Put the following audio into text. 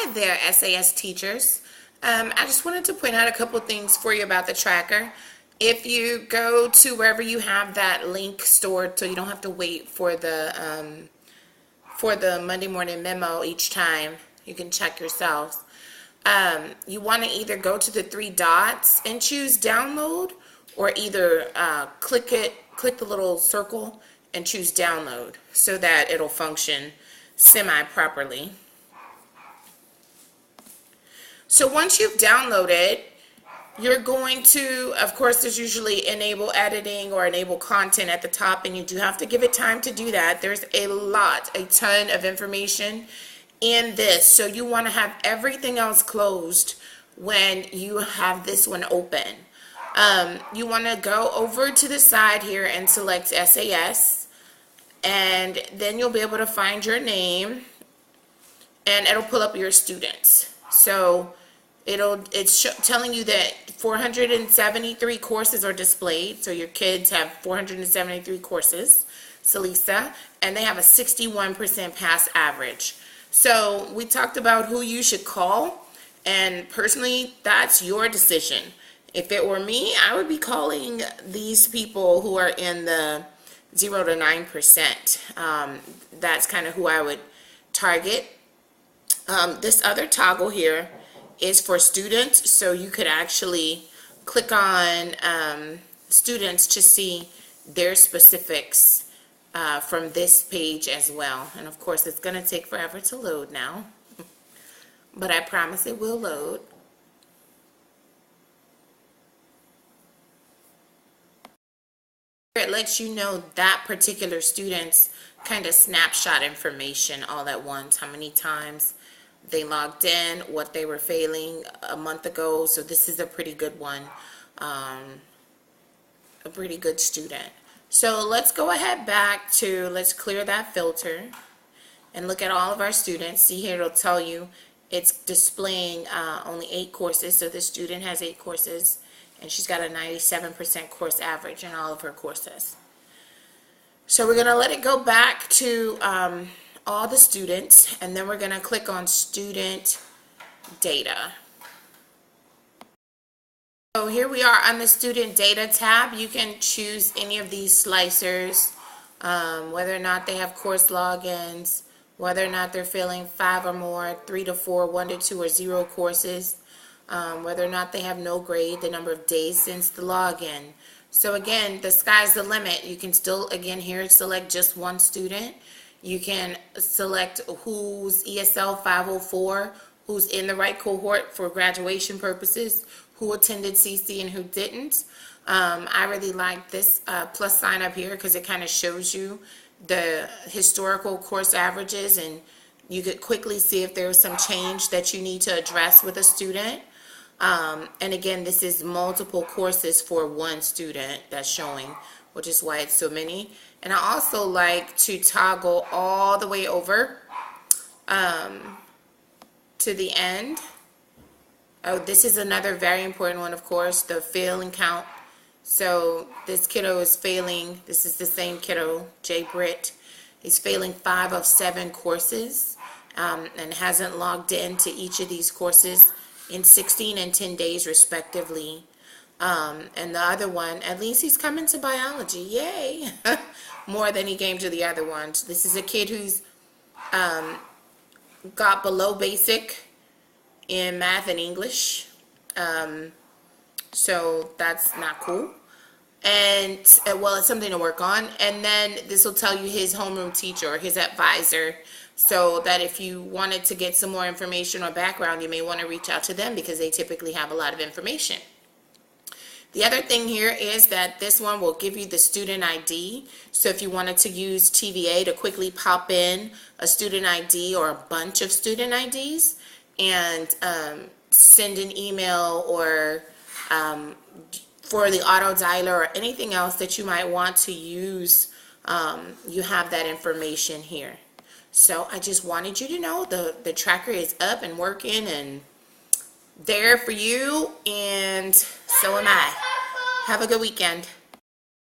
Hi there, SAS teachers. I just wanted to point out a couple things for you about the tracker. If you go to wherever you have that link stored, so you don't have to wait for the Monday morning memo each time, you can check yourselves. You want to either go to the three dots and choose download, or either click the little circle and choose download, so that it'll function semi-properly. So once you've downloaded, you're going to, of course, there's usually enable editing or enable content at the top, and you do have to give it time to do that. There's a ton of information in this, so you want to have everything else closed when you have this one open. You want to go over to the side here and select SAS, and then you'll be able to find your name, and it'll pull up your students. So it's telling you that 473 courses are displayed. So your kids have 473 courses, Salisa, and they have a 61% pass average. So we talked about who you should call, and personally, that's your decision. If it were me, I would be calling these people who are in the 0 to 9%. That's kind of who I would target. This other toggle here is for students, so you could actually click on students to see their specifics from this page as well. And of course, it's going to take forever to load now, but I promise it will load. It lets you know that particular student's kind of snapshot information all at once, how many times they logged in, what they were failing a month ago. So this is a pretty good one, a pretty good student. So let's go ahead let's clear that filter and look at all of our students. See here, it'll tell you it's displaying only 8 courses. So this student has 8 courses, and she's got a 97% course average in all of her courses. So we're going to let it go back to all the students, and then we're going to click on student data. So here we are on the student data tab. You can choose any of these slicers, whether or not they have course logins, whether or not they're failing 5 or more, 3 to 4, 1 to 2, or 0 courses, whether or not they have no grade, the number of days since the login. So again, the sky's the limit. You can still, again, here select just one student. You can select who's ESL 504, who's in the right cohort for graduation purposes, who attended CC and who didn't. I really like this plus sign up here because it kind of shows you the historical course averages, and you could quickly see if there was some change that you need to address with a student. And again, this is multiple courses for one student that's showing, which is why it's so many. And I also like to toggle all the way over to the end. Oh, this is another very important one, of course, the failing count. So this kiddo is failing. This is the same kiddo, Jay Britt. He's failing 5 of 7 courses and hasn't logged into each of these courses in 16 and 10 days respectively. And the other one, at least he's coming to biology, yay, more than he came to the other ones. This is a kid who's got below basic in math and English, so that's not cool. And well, it's something to work on. And then this will tell you his homeroom teacher or his advisor, so that if you wanted to get some more information or background, you may want to reach out to them because they typically have a lot of information. The other thing here is that this one will give you the student ID. So if you wanted to use TVA to quickly pop in a student ID or a bunch of student IDs and send an email or for the auto dialer or anything else that you might want to use, you have that information here. So I just wanted you to know the tracker is up and working and there for you, and so am I. Have a good weekend.